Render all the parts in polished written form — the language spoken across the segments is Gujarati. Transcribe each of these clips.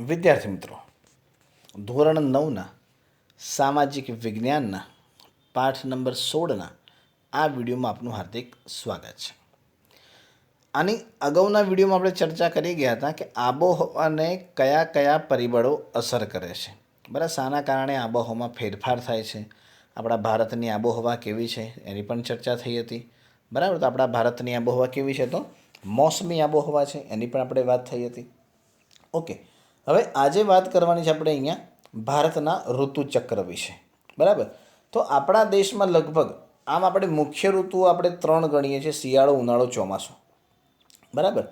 વિદ્યાર્થી મિત્રો, ધોરણ 9ના સામાજિક વિજ્ઞાનના પાઠ નંબર 16ના આ વિડીયોમાં આપનું હાર્દિક સ્વાગત છે. આની અગાઉના વિડીયોમાં આપણે ચર્ચા કરી ગયા હતા કે આબોહવાને કયા કયા પરિબળો અસર કરે છે. બરાબર, શાના કારણે આબોહવામાં ફેરફાર થાય છે, આપણા ભારતની આબોહવા કેવી છે એની પણ ચર્ચા થઈ હતી. બરાબર, તો આપણા ભારતની આબોહવા કેવી છે? તો મોસમી આબોહવા છે, એની પણ આપણે વાત થઈ હતી. ઓકે, હવે આજે વાત કરવાની છે આપણે અહીંયા ભારતના ઋતુચક્ર વિશે. બરાબર, તો આપણા દેશમાં લગભગ આમ આપણે મુખ્ય ઋતુઓ આપણે 3 ગણીએ છીએ: શિયાળો, ઉનાળો, ચોમાસું. બરાબર,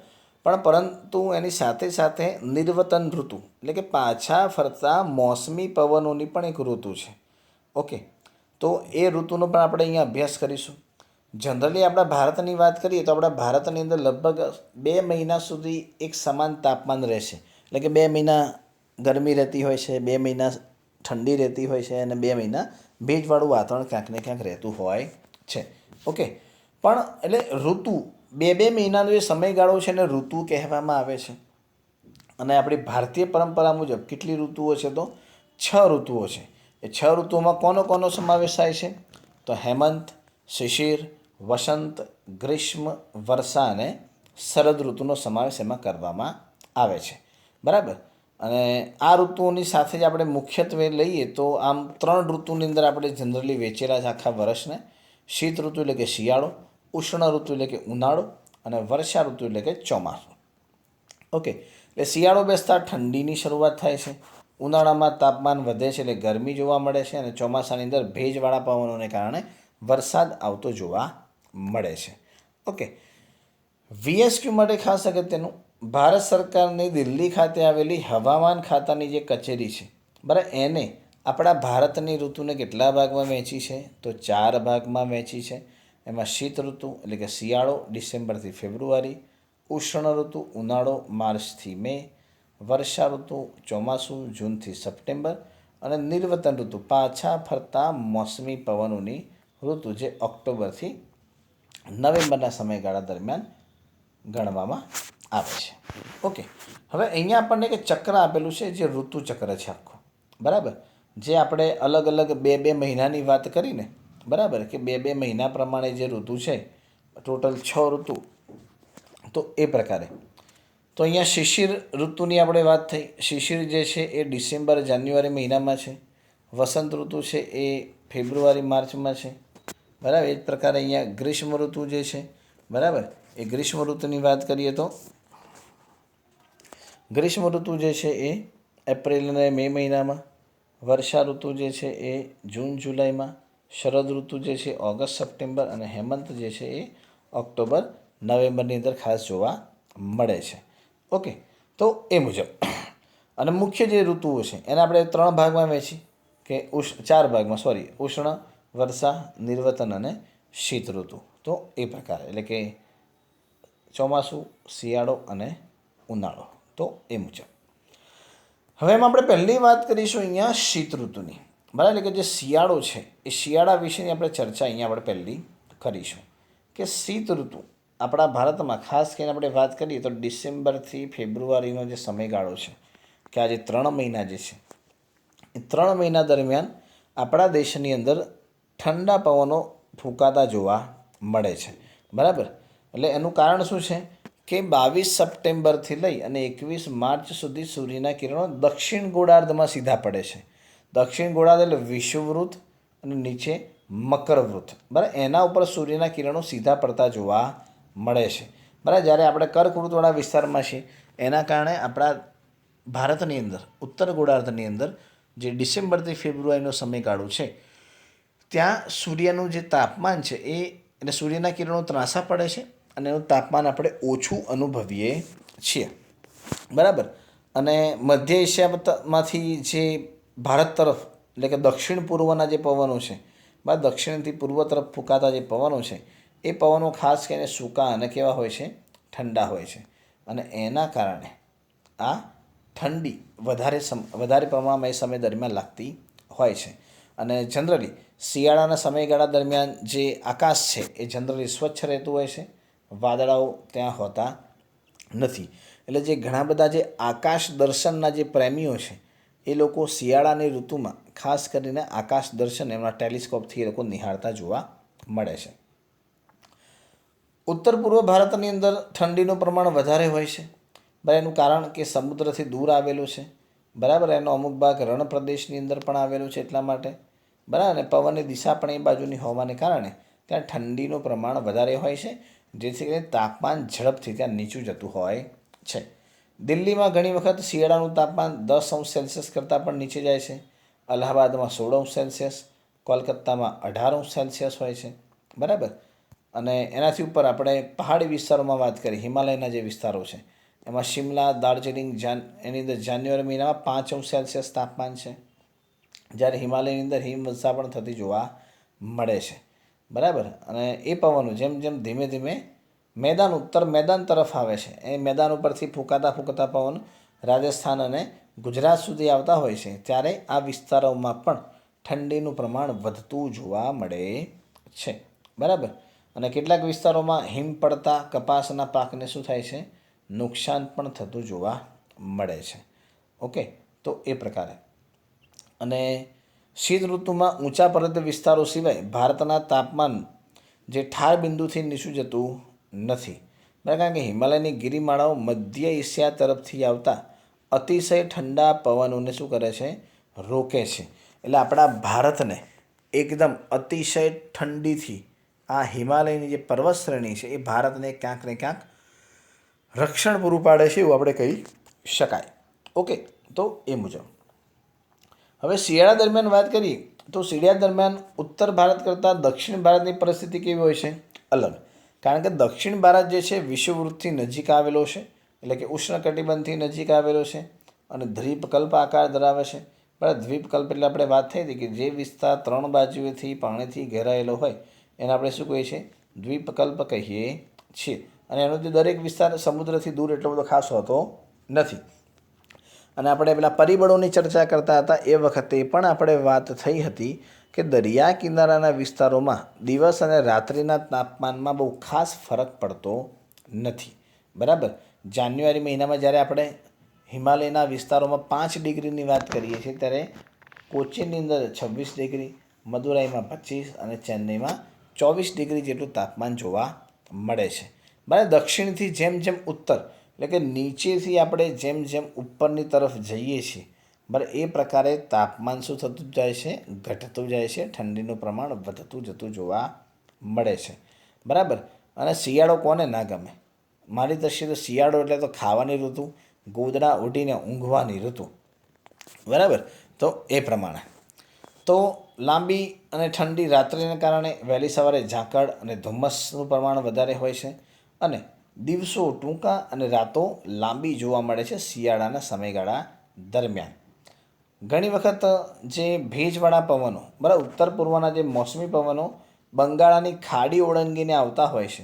પણ પરંતુ એની સાથે સાથે નિર્વતન ઋતુ એટલે કે પાછા ફરતા મોસમી પવનોની પણ એક ઋતુ છે. ઓકે, તો એ ઋતુનો પણ આપણે અહીંયા અભ્યાસ કરીશું. જનરલી આપણા ભારતની વાત કરીએ તો આપણા ભારતની અંદર લગભગ 2 મહિના સુધી એક સમાન તાપમાન રહેશે. એટલે કે 2 મહિના ગરમી રહેતી હોય છે, 2 મહિના ઠંડી રહેતી હોય છે અને 2 મહિના ભેજવાળું વાતાવરણ ક્યાંક ને ક્યાંક રહેતું હોય છે. ઓકે, પણ એટલે ઋતુ 2 મહિનાનો જે સમયગાળો છે એને ઋતુ કહેવામાં આવે છે. અને આપણી ભારતીય પરંપરા મુજબ કેટલી ઋતુઓ છે? તો 6 ઋતુઓ છે. એ 6 ઋતુઓમાં કોનો સમાવેશ થાય છે? તો હેમંત, શિશિર, વસંત, ગ્રીષ્મ, વર્ષા અને શરદ ઋતુનો સમાવેશ એમાં કરવામાં આવે છે. બરાબર, અને આ ઋતુઓની સાથે જ આપણે મુખ્યત્વે લઈએ તો આમ 3 ઋતુની અંદર આપણે જનરલી વહેંચેલા છે આખા વર્ષને. શીત ઋતુ એટલે કે શિયાળો, ઉષ્ણ ઋતુ એટલે કે ઉનાળો અને વર્ષા ઋતુ એટલે કે ચોમાસું. ઓકે, એટલે શિયાળો બેસતા ઠંડીની શરૂઆત થાય છે, ઉનાળામાં તાપમાન વધે છે એટલે ગરમી જોવા મળે છે અને ચોમાસાની અંદર ભેજવાળા પવનોને કારણે વરસાદ આવતો જોવા મળે છે. ઓકે, VSQ માટે ખાસ અગત્યનું, ભારત સરકારની દિલ્હી ખાતે આવેલી હવામાન ખાતાની જે કચેરી છે, બરાબર, એને આપણા ભારતની ઋતુને કેટલા ભાગમાં વહેંચી છે? તો 4 ભાગમાં વહેંચી છે. એમાં શીત ઋતુ એટલે કે શિયાળો ડિસેમ્બરથી ફેબ્રુઆરી, ઉષ્ણ ઋતુ ઉનાળો માર્ચથી મે, વર્ષા ઋતુ ચોમાસું જૂનથી સપ્ટેમ્બર અને નિર્વતન ઋતુ પાછા ફરતા મોસમી પવનોની ઋતુ જે ઓક્ટોબરથી નવેમ્બરના સમયગાળા દરમિયાન ગણવામાં આવે છે. ઓકે, હવે અહીંયા આપણને એક ચક્ર આપેલું છે જે ઋતુચક્ર છે આખું. બરાબર, જે આપણે અલગ અલગ 2 મહિનાની વાત કરીને, બરાબર, કે 2 મહિના પ્રમાણે જે ઋતુ છે, ટોટલ 6 ઋતુ, તો એ પ્રકારે. તો અહીંયા શિશિર ઋતુની આપણે વાત થઈ. શિશિર જે છે એ ડિસેમ્બર જાન્યુઆરી મહિનામાં છે. વસંત ઋતુ છે એ ફેબ્રુઆરી માર્ચમાં છે. બરાબર, એ જ પ્રકારે અહીંયા ગ્રીષ્મ ઋતુ જે છે, બરાબર, એ ગ્રીષ્મ ઋતુની વાત કરીએ તો ગ્રીષ્મ ઋતુ જે છે એ એપ્રિલ અને મે મહિનામાં, વર્ષા ઋતુ જે છે એ જૂન જુલાઈમાં, શરદ ઋતુ જે છે ઓગસ્ટ સપ્ટેમ્બર અને હેમંત જે છે એ ઓક્ટોબર નવેમ્બરની અંદર ખાસ જોવા મળે છે. ઓકે, તો એ મુજબ અને મુખ્ય જે ઋતુઓ છે એને આપણે 3 ભાગમાં વહેંચી કે 4 ભાગમાં, સોરી, ઉષ્ણ, વર્ષા, નિર્વતન અને શીત ઋતુ. તો એ પ્રકારે એટલે કે ચોમાસું, શિયાળો અને ઉનાળો. તો એ મુજબ હવે એમાં આપણે પહેલી વાત કરીશું અહીંયા શીત ઋતુની. બરાબર, એટલે કે જે શિયાળો છે એ શિયાળા વિશેની આપણે ચર્ચા અહીંયા આપણે પહેલી કરીશું કે શીત ઋતુ આપણા ભારતમાં ખાસ કરીને આપણે વાત કરીએ તો ડિસેમ્બરથી ફેબ્રુઆરીનો જે સમયગાળો છે, કે આ જે 3 મહિના જે છે એ 3 મહિના દરમિયાન આપણા દેશની અંદર ઠંડા પવનો ફૂંકાતા જોવા મળે છે. બરાબર, એટલે એનું કારણ શું છે કે 22 સપ્ટેમ્બરથી લઈ અને 21 માર્ચ સુધી સૂર્યના કિરણો દક્ષિણ ગોળાર્ધમાં સીધા પડે છે. દક્ષિણ ગોળાર્ધ એટલે વિષુવવૃત્ત અને નીચે મકરવૃત્ત. બરાબર, એના ઉપર સૂર્યના કિરણો સીધા પડતા જોવા મળે છે. બરાબર, જ્યારે આપણે કર્કવૃત્તવાળા વિસ્તારમાં છીએ એના કારણે આપણા ભારતની અંદર ઉત્તર ગોળાર્ધની અંદર જે ડિસેમ્બરથી ફેબ્રુઆરીનો સમયગાળો છે ત્યાં સૂર્યનું જે તાપમાન છે એ એટલે સૂર્યના કિરણો ત્રાંસા પડે છે અને એનું તાપમાન આપણે ઓછું અનુભવીએ છીએ. બરાબર, અને મધ્ય એશિયામાંથી જે ભારત તરફ એટલે કે દક્ષિણ પૂર્વના જે પવનો છે, બરાબર, દક્ષિણથી પૂર્વ તરફ ફૂંકાતા જે પવનો છે એ પવનો ખાસ કરીને સૂકા અને કેવા હોય છે? ઠંડા હોય છે. અને એના કારણે આ ઠંડી વધારે પ્રમાણમાં એ સમય દરમિયાન લાગતી હોય છે. અને જનરલી શિયાળાના સમયગાળા દરમિયાન જે આકાશ છે એ જનરલી સ્વચ્છ રહેતું હોય છે, વાદળાઓ ત્યાં હોતા નથી. એટલે જે ઘણા બધા જે આકાશ દર્શનના જે પ્રેમીઓ છે એ લોકો શિયાળાની ઋતુમાં ખાસ કરીને આકાશ દર્શન એમના ટેલિસ્કોપથી એ લોકો નિહાળતા જોવા મળે છે. ઉત્તર પૂર્વ ભારતની અંદર ઠંડીનું પ્રમાણ વધારે હોય છે. બરાબર, એનું કારણ કે સમુદ્રથી દૂર આવેલું છે. બરાબર, એનો અમુક ભાગ રણ પ્રદેશની અંદર પણ આવેલું છે એટલા માટે. બરાબર, અને પવનની દિશા પણ એ બાજુની હોવાને કારણે ત્યાં ઠંડીનું પ્રમાણ વધારે હોય છે, જેથી કરીને તાપમાન ઝડપથી ત્યાં નીચું જતું હોય છે. દિલ્હીમાં ઘણી વખત શિયાળાનું તાપમાન 10°C કરતાં પણ નીચે જાય છે. અલ્હાબાદમાં 16°C, કોલકાતામાં 18°C હોય છે. બરાબર, અને એનાથી ઉપર આપણે પહાડી વિસ્તારોમાં વાત કરીએ, હિમાલયના જે વિસ્તારો છે એમાં શિમલા, દાર્જિલિંગ, એની અંદર જાન્યુઆરી મહિનામાં 5°C તાપમાન છે, જ્યારે હિમાલયની અંદર હિમવર્ષા પણ થતી જોવા મળે છે. બરાબર, અને એ પવનો જેમ જેમ ધીમે ધીમે ઉત્તર મેદાન તરફ આવે છે, એ મેદાન ઉપરથી ફૂંકાતા પવન રાજસ્થાન અને ગુજરાત સુધી આવતા હોય છે, ત્યારે આ વિસ્તારોમાં પણ ઠંડીનું પ્રમાણ વધતું જોવા મળે છે. બરાબર, અને કેટલાક વિસ્તારોમાં હિમ પડતા કપાસના પાકને શું થાય છે, નુકસાન પણ થતું જોવા મળે છે. ઓકે, તો એ પ્રકારે. અને શીત ઋતુમાં ઊંચા પર્વત વિસ્તારો સિવાય ભારતના તાપમાન જે ઠાર બિંદુથી નીચું જતું નથી. બરાબર, કારણ કે હિમાલયની ગિરિમાળાઓ મધ્ય એશિયા તરફથી આવતા અતિશય ઠંડા પવનોને શું કરે છે, રોકે છે. એટલે આપણા ભારતને એકદમ અતિશય ઠંડીથી આ હિમાલયની જે પર્વત શ્રેણી છે એ ભારતને ક્યાંક ને ક્યાંક રક્ષણ પૂરું પાડે છે, એવું આપણે કહી શકાય. ઓકે, તો એ મુજબ હવે શિયાળા દરમિયાન વાત કરીએ તો શિયાળા દરમિયાન ઉત્તર ભારત કરતાં દક્ષિણ ભારતની પરિસ્થિતિ કેવી હોય છે, અલગ. કારણ કે દક્ષિણ ભારત જે છે વિષુવવૃત્તથી નજીક આવેલો છે, એટલે કે ઉષ્ણકટિબંધથી નજીક આવેલો છે, અને દ્વીપકલ્પ આકાર ધરાવે છે. બરાબર, દ્વીપકલ્પ એટલે આપણે વાત થઈ હતી કે જે વિસ્તાર 3 બાજુએથી પાણીથી ઘેરાયેલો હોય એને આપણે શું કહીએ છીએ, દ્વીપકલ્પ કહીએ છીએ. અને એનો જે દરેક વિસ્તાર સમુદ્રથી દૂર એટલો બધો ખાસ હોતો નથી. અને આપણે પેલા પરિબળોની ચર્ચા કરતા હતા એ વખતે પણ આપણે વાત થઈ હતી કે દરિયા કિનારાના વિસ્તારોમાં દિવસ અને રાત્રિના તાપમાનમાં બહુ ખાસ ફરક પડતો નથી. બરાબર, જાન્યુઆરી મહિનામાં જ્યારે આપણે હિમાલયના વિસ્તારોમાં 5 ડિગ્રીની વાત કરીએ છીએ, ત્યારે કોચીનની અંદર 26 ડિગ્રી, મદુરાઈમાં 25 અને ચેન્નઈમાં 24 ડિગ્રી જેટલું તાપમાન જોવા મળે છે. બરાબર, દક્ષિણથી જેમ જેમ ઉત્તર એટલે કે નીચેથી આપણે જેમ જેમ ઉપરની તરફ જઈએ છીએ, બરાબર, એ પ્રકારે તાપમાન શું થતું જાય છે, ઘટતું જાય છે, ઠંડીનું પ્રમાણ વધતું જતું જોવા મળે છે. બરાબર, અને શિયાળો કોને ના ગમે? મારી દ્રષ્ટિએ તો શિયાળો એટલે તો ખાવાની ઋતુ, ગોદડા ઉઠીને ઊંઘવાની ઋતુ. બરાબર, તો એ પ્રમાણે તો લાંબી અને ઠંડી રાત્રિને કારણે વહેલી સવારે ઝાકળ અને ધુમ્મસનું પ્રમાણ વધારે હોય છે, અને દિવસો ટૂંકા અને રાતો લાંબી જોવા મળે છે શિયાળાના સમયગાળા દરમિયાન. ઘણી વખત જે ભેજવાળા પવનો, બરાબર, ઉત્તર પૂર્વના જે મોસમી પવનો બંગાળાની ખાડી ઓળંગીને આવતા હોય છે,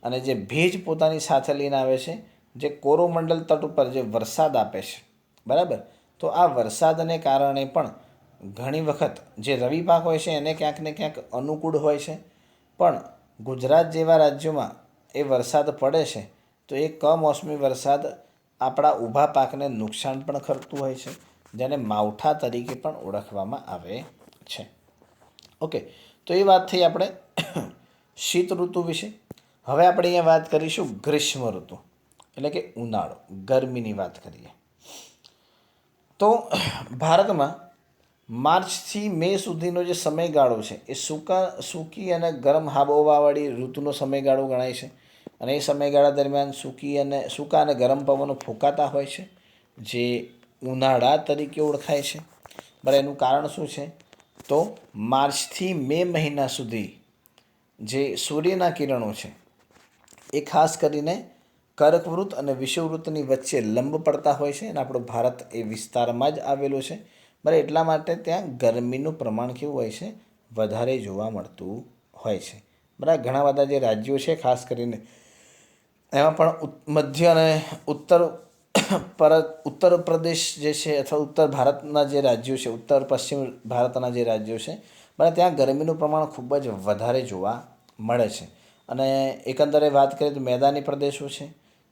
અને જે ભેજ પોતાની સાથે લઈને આવે છે, જે કોરોમંડલ તટ ઉપર જે વરસાદ આપે છે. બરાબર, તો આ વરસાદને કારણે પણ ઘણી વખત જે રવિ પાક હોય છે એને ક્યાંક ને ક્યાંક અનુકૂળ હોય છે, પણ ગુજરાત જેવા રાજ્યોમાં એ વરસાદ પડે છે તો એ કમોસમી વરસાદ આપણા ઊભા પાકને નુકસાન પણ કરતું હોય છે, જેને માવઠા તરીકે પણ ઓળખવામાં આવે છે. ઓકે, તો એ વાત થઈ આપણે શીત ઋતુ વિશે. હવે આપણે અહીંયા વાત કરીશું ગ્રીષ્મ ઋતુ, એટલે કે ઉનાળો, ગરમીની વાત કરીએ તો ભારતમાં માર્ચથી મે સુધીનો જે સમયગાળો છે એ સૂકી અને ગરમ આબોહવાવાળી ઋતુનો સમયગાળો ગણાય છે. અને એ સમયગાળા દરમિયાન સૂકા અને ગરમ પવનો ફૂંકાતા હોય છે, જે ઉનાળા તરીકે ઓળખાય છે. બરાબર, એનું કારણ શું છે, તો માર્ચથી મે મહિના સુધી જે સૂર્યના કિરણો છે એ ખાસ કરીને કર્કવૃત્ત અને વિષુવવૃત્તની વચ્ચે લંબ પડતા હોય છે, અને આપણો ભારત એ વિસ્તારમાં જ આવેલો છે. બરાબર, એટલા માટે ત્યાં ગરમીનું પ્રમાણ કેવું હોય છે, વધારે જોવા મળતું હોય છે. બરાબર, ઘણા બધા જે રાજ્યો છે ખાસ કરીને એમાં પણ મધ્ય અને ઉત્તર પ્રદેશ જે છે, અથવા ઉત્તર ભારતના જે રાજ્યો છે, ઉત્તર પશ્ચિમ ભારતના જે રાજ્યો છે, બરાબર, ત્યાં ગરમીનું પ્રમાણ ખૂબ જ વધારે જોવા મળે છે. અને એકંદરે વાત કરીએ તો મેદાની પ્રદેશો છે,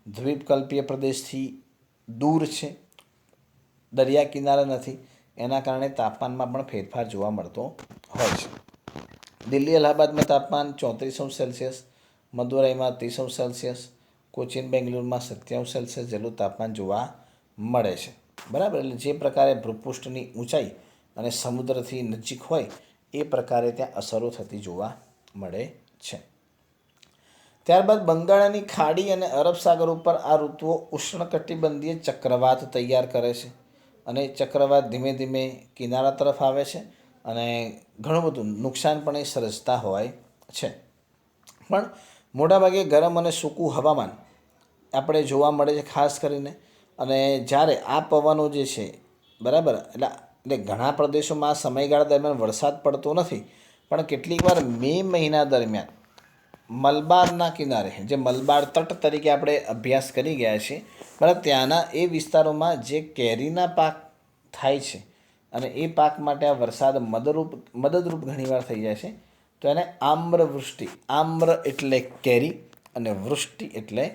દ્વીપકલ્પીય પ્રદેશથી દૂર છે, દરિયા કિનારા નથી, એના કારણે તાપમાનમાં પણ ફેરફાર જોવા મળતો હોય છે. દિલ્હી અલ્હાબાદમાં તાપમાન 34°C, મદુરાઈમાં 30°C, કોચીન બેંગ્લોરમાં 27°C જેટલું તાપમાન જોવા મળે છે. બરાબર. એટલે જે પ્રકારે ભૂપૃષ્ઠની ઊંચાઈ અને સમુદ્રથી નજીક હોય એ પ્રકારે ત્યાં અસરો થતી જોવા મળે છે. ત્યારબાદ બંગાળની ખાડી અને અરબ સાગર ઉપર આ ઋતુઓ ઉષ્ણકટિબંધીય ચક્રવાત તૈયાર કરે છે અને ચક્રવાત ધીમે ધીમે કિનારા તરફ આવે છે અને ઘણું બધું નુકસાન પણ એ સર્જતા હોય છે. પણ મોટાભાગે ગરમ અને સૂકું હવામાન આપણે જોવા મળે છે ખાસ કરીને. અને જ્યારે આ પવનો જે છે, બરાબર, એટલે ઘણા પ્રદેશોમાં આ સમયગાળા દરમિયાન વરસાદ પડતો નથી, પણ કેટલીક વાર મે મહિના દરમિયાન મલબારના કિનારે, જે મલબાર તટ તરીકે આપણે અભ્યાસ કરી ગયા છીએ, બરાબર, ત્યાંના એ વિસ્તારોમાં જે કેરીના પાક થાય છે અને એ પાક માટે આ વરસાદ મદદરૂપ ઘણીવાર થઈ જાય છે. તો એને આમ્રવૃષ્ટિ, આમ્ર એટલે કેરી અને વૃષ્ટિ એટલે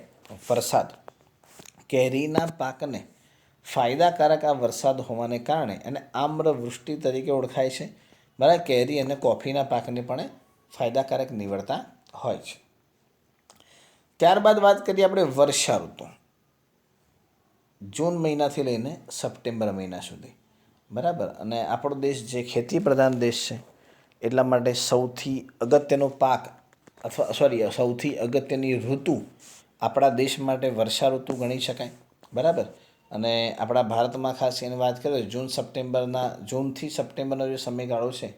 વરસાદ, કેરીના પાકને ફાયદાકારક આ વરસાદ હોવાને કારણે એને આમ્રવૃષ્ટિ તરીકે ઓળખાય છે. બરાબર. કેરી અને કોફીના પાકને પણ ફાયદાકારક નીવડતા હોય છે. ત્યારબાદ વાત કરીએ આપણે વર્ષા ઋતુ, જૂન મહિનાથી લઈને સપ્ટેમ્બર મહિના સુધી. બરાબર. અને આપણો દેશ જે ખેતી પ્રધાન દેશ છે એટલા માટે સૌથી અગત્યનો પાક સૌથી અગત્યની ઋતુ આપણા દેશ માટે વર્ષા ઋતુ ગણી શકાય. બરાબર. અને આપણા ભારતમાં ખાસ એની વાત કરીએ જૂનથી સપ્ટેમ્બરનો જે સમયગાળો છે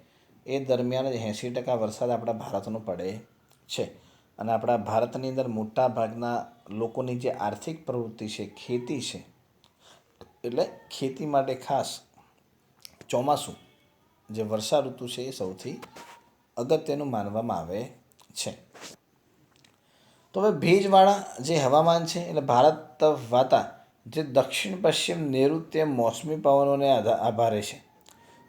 એ દરમિયાન જ 80% વરસાદ આપણા ભારતનો પડે છે. અને આપણા ભારતની અંદર મોટા ભાગના લોકોની જે આર્થિક પ્રવૃત્તિ છે ખેતી છે, એટલે ખેતી માટે ખાસ ચોમાસું, જે વર્ષા ઋતુ છે, એ સૌથી અગત્યનું માનવામાં આવે છે. તો હવે ભેજવાળા જે હવામાન છે, એટલે ભારત તરફ વાતા જે દક્ષિણ પશ્ચિમ નૈઋત્ય મોસમી પવનોને આભારે છે.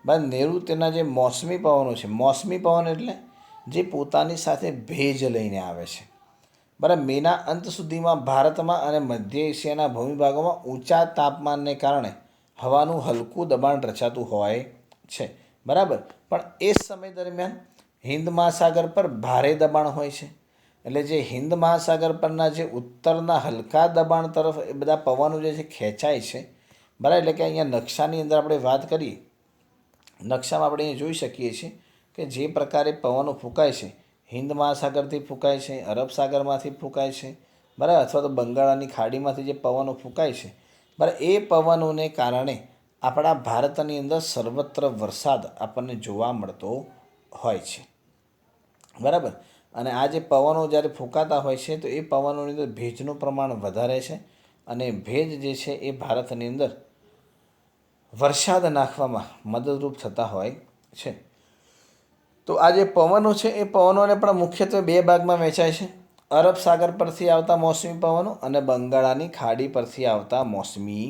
બરાબર. નૈઋત્યના જે મોસમી પવનો છે, મોસમી પવન એટલે જે પોતાની સાથે ભેજ લઈને આવે છે. બરાબર. મેના અંત સુધીમાં ભારતમાં અને મધ્ય એશિયાના ભૂમિભાગોમાં ઊંચા તાપમાનને કારણે હવાનું હલકું દબાણ રચાતું હોય છે. બરાબર. પણ એ સમય દરમિયાન હિન્દ મહાસાગર પર ભારે દબાણ હોય છે. એટલે જે હિન્દ મહાસાગર પરના જે ઉત્તરના હલકા દબાણ તરફ એ બધા પવનો જે છે ખેંચાય છે. બરાબર. એટલે કે અહીંયા નકશાની અંદર આપણે વાત કરીએ, નકશામાં આપણે અહીંયા જોઈ શકીએ છીએ કે જે પ્રકારે પવનો ફૂંકાય છે, હિન્દ મહાસાગરથી ફૂંકાય છે, અરબ સાગરમાંથી ફૂંકાય છે, બરાબર, અથવા તો બંગાળની ખાડીમાંથી જે પવનો ફૂંકાય છે, બરાબર, એ પવનોને કારણે આપણા ભારતની અંદર સર્વત્ર વરસાદ આપણને જોવા મળતો હોય છે. બરાબર. અને આ જે પવનો જ્યારે ફૂંકાતા હોય છે તો એ પવનોની અંદર ભેજનું પ્રમાણ વધારે છે અને ભેજ જે છે એ ભારતની અંદર વરસાદ નાખવામાં મદદરૂપ થતા હોય છે. તો આ જે પવનો છે એ પવનોને પણ મુખ્યત્વે બે ભાગમાં વહેંચાય છે: અરબ સાગર પરથી આવતા મોસમી પવનો અને બંગાળની ખાડી પરથી આવતા મોસમી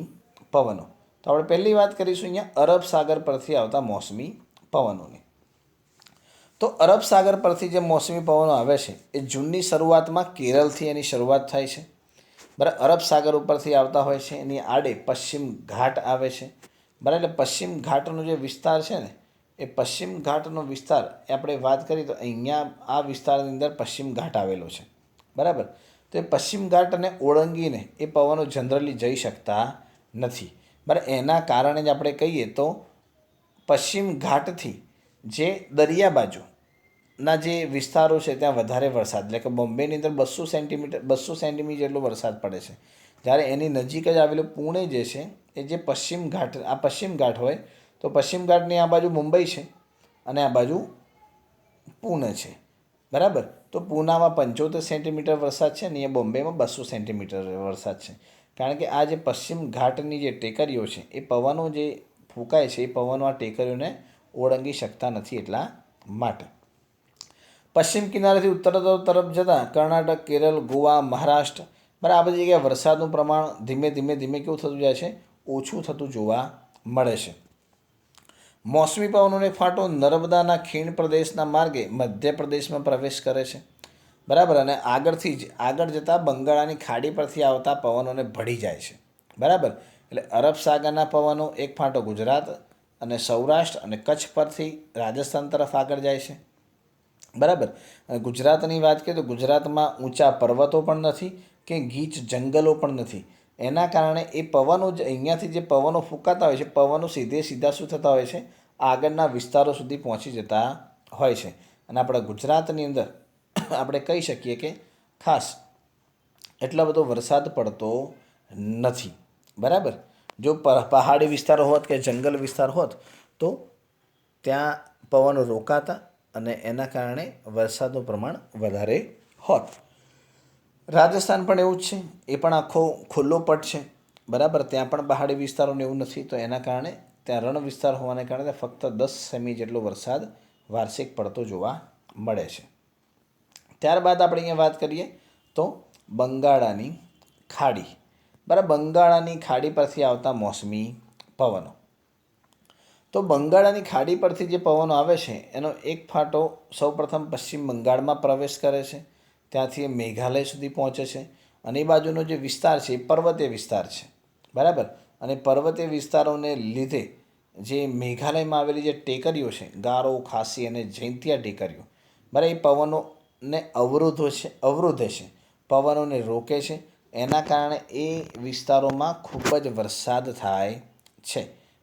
પવનો. તો આપણે પહેલી વાત કરીશું અહીંયા અરબ સાગર પરથી આવતા મોસમી પવનોની. તો અરબ સાગર પરથી જે મોસમી પવનો આવે છે એ જૂનની શરૂઆતમાં કેરળથી એની શરૂઆત થાય છે. બરાબર. અરબ સાગર ઉપરથી આવતા હોય છે, એની આડે પશ્ચિમ ઘાટ આવે છે. બરાબર. એટલે પશ્ચિમ ઘાટનો જે વિસ્તાર છે ને, એ પશ્ચિમ ઘાટનો વિસ્તાર એ આપણે વાત કરીએ તો અહીંયા આ વિસ્તારની અંદર પશ્ચિમ ઘાટ આવેલો છે. બરાબર. તો એ પશ્ચિમ ઘાટને ઓળંગીને એ પવનો જનરલી જઈ શકતા નથી. બરાબર. એના કારણે જ આપણે કહીએ તો પશ્ચિમ ઘાટથી જે દરિયા બાજુના જે વિસ્તારો છે ત્યાં વધારે વરસાદ, એટલે કે બોમ્બેની અંદર 200 સેન્ટીમીટર જેટલો વરસાદ પડે છે. જ્યારે એની નજીક જ આવેલું પુણે જે છે એ જે પશ્ચિમ ઘાટ હોય તો પશ્ચિમ ઘાટની આ બાજુ મુંબઈ છે અને આ બાજુ પુણે છે. બરાબર. તો પૂનામાં 75 સેન્ટીમીટર વરસાદ છે અને અહીંયા બોમ્બેમાં 200 સેન્ટીમીટર વરસાદ છે. કારણ કે આ જે પશ્ચિમ ઘાટની જે ટેકરીઓ છે એ પવનો જે ફૂંકાય છે એ પવનો આ ટેકરીઓને ઓળંગી શકતા નથી. એટલા માટે પશ્ચિમ કિનારેથી ઉત્તર તરફ જતાં કર્ણાટક, કેરળ, ગોવા, મહારાષ્ટ્ર, બરાબર, આ બધી જગ્યાએ વરસાદનું પ્રમાણ ધીમે ધીમે કેવું થતું જાય છે? ઓછું થતું જોવા મળે છે. મોસમી પવનોને ફાંટો નર્મદાના ખીણ પ્રદેશના માર્ગે મધ્યપ્રદેશમાં પ્રવેશ કરે છે. બરાબર. અને આગળ જતાં બંગાળાની ખાડી પરથી આવતા પવનોને ભળી જાય છે. બરાબર. એટલે અરબ સાગરના પવનો એક ફાંટો ગુજરાત અને સૌરાષ્ટ્ર અને કચ્છ પરથી રાજસ્થાન તરફ આગળ જાય છે. બરાબર. અને ગુજરાતની વાત કરીએ તો ગુજરાતમાં ઊંચા પર્વતો પણ નથી કે ગીચ જંગલો પણ નથી. એના કારણે એ પવનો જ અહીંયાથી જે પવનો ફૂંકાતા હોય છે, પવનો સીધા શું થતા હોય છે, આગળના વિસ્તારો સુધી પહોંચી જતા હોય છે. અને આપણા ગુજરાતની અંદર આપણે કહી શકીએ કે ખાસ એટલો બધો વરસાદ પડતો નથી. બરાબર. જો પહાડી વિસ્તારો હોત કે જંગલ વિસ્તાર હોત તો ત્યાં પવનો રોકાતા અને એના કારણે વરસાદનું પ્રમાણ વધારે હોત. રાજસ્થાન પણ એવું જ છે. એ પણ આખો ખુલ્લો પટ છે. બરાબર. ત્યાં પણ પહાડી વિસ્તારોને એવું નથી, તો એના કારણે ત્યાં રણ વિસ્તાર હોવાને કારણે ફક્ત 10 સેમી જેટલો વરસાદ વાર્ષિક પડતો જોવા મળે છે. ત્યારબાદ આપણે અહીંયા વાત કરીએ તો બંગાળાની ખાડી. બરાબર. બંગાળાની ખાડી પરથી આવતા મોસમી પવનો. તો બંગાળાની ખાડી પરથી જે પવનો આવે છે એનો એક ફાંટો સૌપ્રથમ પશ્ચિમ બંગાળમાં પ્રવેશ કરે છે, ત્યાંથી એ મેઘાલય સુધી પહોંચે છે. અને એ બાજુનો જે વિસ્તાર છે એ પર્વતીય વિસ્તાર છે. બરાબર. અને પર્વતીય વિસ્તારોને લીધે જે મેઘાલયમાં આવેલી જે ટેકરીઓ છે, ગારો, ખાસી અને જૈંતિયા ટેકરીઓ, બરાબર, એ પવનોને અવરોધે છે, પવનોને રોકે છે. એના કારણે એ વિસ્તારોમાં ખૂબ જ વરસાદ થાય છે.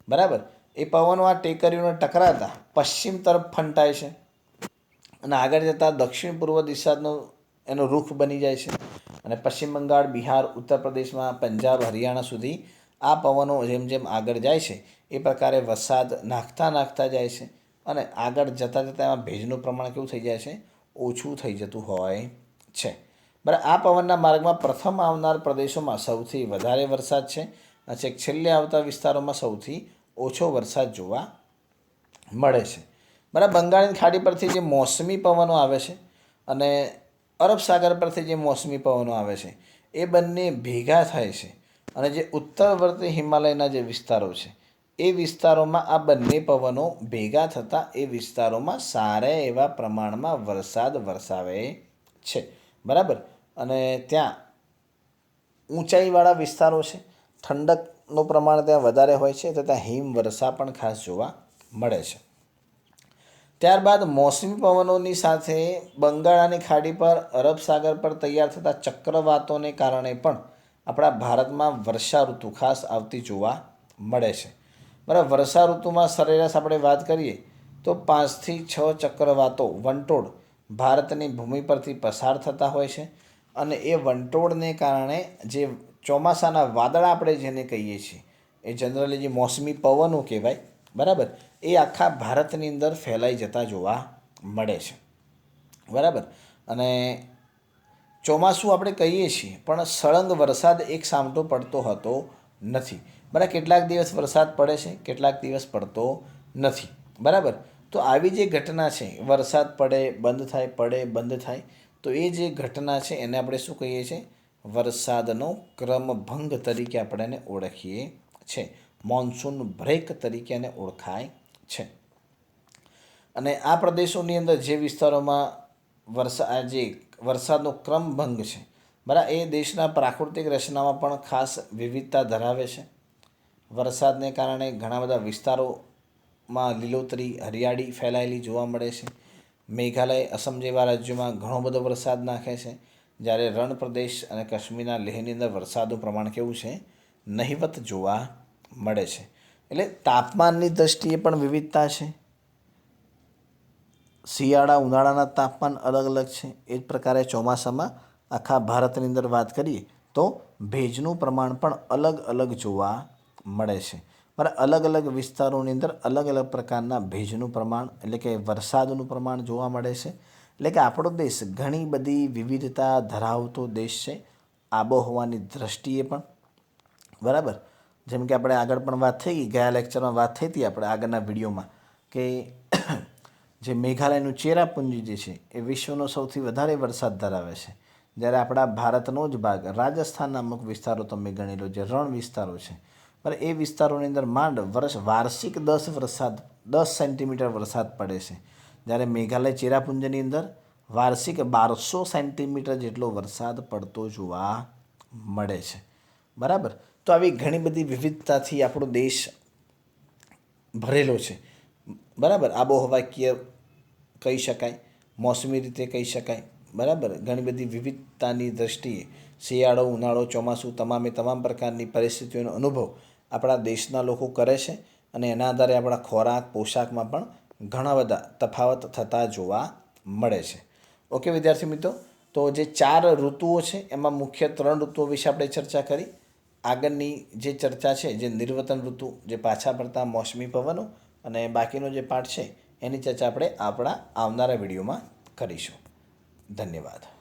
બરાબર. એ પવનો આ ટેકરીઓને ટકરાતા પશ્ચિમ તરફ ફંટાય છે અને આગળ જતાં દક્ષિણ પૂર્વ દિશાનો એનો રૂખ બની જાય છે. અને પશ્ચિમ બંગાળ, બિહાર, ઉત્તર પ્રદેશમાં, પંજાબ, હરિયાણા સુધી આ પવનો જેમ જેમ આગળ જાય છે એ પ્રકારે વરસાદ નાખતા જાય છે. અને આગળ જતાં એમાં ભેજનું પ્રમાણ કેવું થઈ જાય છે, ઓછું થઈ જતું હોય છે. બરાબર. આ પવનના માર્ગમાં પ્રથમ આવનાર પ્રદેશોમાં સૌથી વધારે વરસાદ છે અને છેલ્લે આવતા વિસ્તારોમાં સૌથી ઓછો વરસાદ જોવા મળે છે. બરાબર. બંગાળની ખાડી પરથી જે મોસમી પવનો આવે છે અને અરબ સાગર પરથી જે મોસમી પવનો આવે છે એ બંને ભેગા થાય છે અને જે ઉત્તરવર્તી હિમાલયના જે વિસ્તારો છે એ વિસ્તારોમાં આ બંને પવનો ભેગા થતાં એ વિસ્તારોમાં સારા એવા પ્રમાણમાં વરસાદ વરસાવે છે. બરાબર. અને ત્યાં ઊંચાઈવાળા વિસ્તારો છે, ઠંડકનું પ્રમાણ ત્યાં વધારે હોય છે, તો ત્યાં હિમવર્ષા પણ ખાસ જોવા મળે છે. ત્યારબાદ મોસમી પવનોની સાથે બંગાળાની ખાડી પર અરબ સાગર પર તૈયાર થતા ચક્રવાતોને કારણે પણ આપણા ભારતમાં વર્ષા ઋતુ ખાસ આવતી જોવા મળે છે. બરાબર. વર્ષા ઋતુમાં સરેરાશ આપણે વાત કરીએ તો 5 થી 6 ચક્રવાતો વંટોળ ભારતની ભૂમિ પરથી પસાર થતા હોય છે. અને એ વંટોળને કારણે જે ચોમાસાના વાદળા આપણે જેને કહીએ છીએ એ જનરલી જે મોસમી પવનો કહેવાય. બરાબર. એ આખા ભારતની અંદર ફેલાઈ જતા જોવા મળે છે. બરાબર. અને ચોમાસું આપણે કહીએ છીએ પણ સળંગ વરસાદ એક સામટો પડતો હતો નથી. બરાબર. કેટલાક દિવસ વરસાદ પડે છે, કેટલાક દિવસ પડતો નથી. બરાબર. તો આવી જે ઘટના છે, વરસાદ પડે બંધ થાય, પડે બંધ થાય, તો એ જે ઘટના છે એને આપણે શું કહીએ છીએ, વરસાદનો ક્રમભંગ તરીકે આપણે એને ઓળખીએ છીએ. મોન્સૂન બ્રેક તરીકે એને ઓળખાય છે. અને આ પ્રદેશોની અંદર જે વિસ્તારોમાં વરસાદનો ક્રમભંગ છે, બરાબર, એ દેશના પ્રાકૃતિક રચનામાં પણ ખાસ વિવિધતા ધરાવે છે. વરસાદને કારણે ઘણા બધા વિસ્તારોમાં લીલોતરી, હરિયાળી ફેલાયેલી જોવા મળે છે. મેઘાલય, અસમ જેવા રાજ્યોમાં ઘણો બધો વરસાદ નાખે છે, જ્યારે રણ પ્રદેશ અને કાશ્મીરના લેહની અંદર વરસાદનું પ્રમાણ કેવું છે, નહિવત જોવા મળે છે. એટલે તાપમાનની દ્રષ્ટિએ પણ વિવિધતા છે. શિયાળા ઉનાળાના તાપમાન અલગ અલગ છે. એ જ પ્રકારે ચોમાસામાં આખા ભારતની અંદર વાત કરીએ તો ભેજનું પ્રમાણ પણ અલગ અલગ જોવા મળે છે. બરાબર. અલગ અલગ વિસ્તારોની અંદર અલગ અલગ પ્રકારના ભેજનું પ્રમાણ એટલે કે વરસાદનું પ્રમાણ જોવા મળે છે. એટલે કે આપણો દેશ ઘણી બધી વિવિધતા ધરાવતો દેશ છે આબોહવાની દ્રષ્ટિએ પણ. બરાબર. જેમ કે આપણે આગળ પણ વાત થઈ ગઈ, ગયા લેક્ચરમાં વાત થઈ હતી આપણે આગળના વિડીયોમાં, કે જે મેઘાલયનું ચેરાપુંજી જે છે એ વિશ્વનો સૌથી વધારે વરસાદ ધરાવે છે. જ્યારે આપણા ભારતનો જ ભાગ રાજસ્થાનના અમુક વિસ્તારો તમે ગણી લો, જે રણ વિસ્તારો છે, બરાબર, એ વિસ્તારોની અંદર માંડ વાર્ષિક 10 સેન્ટીમીટર વરસાદ પડે છે. જ્યારે મેઘાલય ચેરાપુંજીની અંદર વાર્ષિક 1200 સેન્ટીમીટર જેટલો વરસાદ પડતો જોવા મળે છે. બરાબર. તો આવી ઘણી બધી વિવિધતાથી આપણો દેશ ભરેલો છે. બરાબર. આબોહવાકીય કહી શકાય, મોસમી રીતે કહી શકાય. બરાબર. ઘણી બધી વિવિધતાની દૃષ્ટિએ શિયાળો, ઉનાળો, ચોમાસું તમામે તમામ પ્રકારની પરિસ્થિતિઓનો અનુભવ આપણા દેશના લોકો કરે છે અને એના આધારે આપણા ખોરાક, પોશાકમાં પણ ઘણા બધા તફાવત થતા જોવા મળે છે. ઓકે વિદ્યાર્થી મિત્રો, તો જે 4 ઋતુઓ છે એમાં મુખ્ય 3 ઋતુઓ વિશે આપણે ચર્ચા કરી. આગળની જે ચર્ચા છે, જે નિર્વતન ઋતુ, જે પાછા પડતા મોસમી પવનો અને બાકીનો જે પાઠ છે એની ચર્ચા આપણે આપણા આવનારા વિડીયોમાં કરીશું. ધન્યવાદ.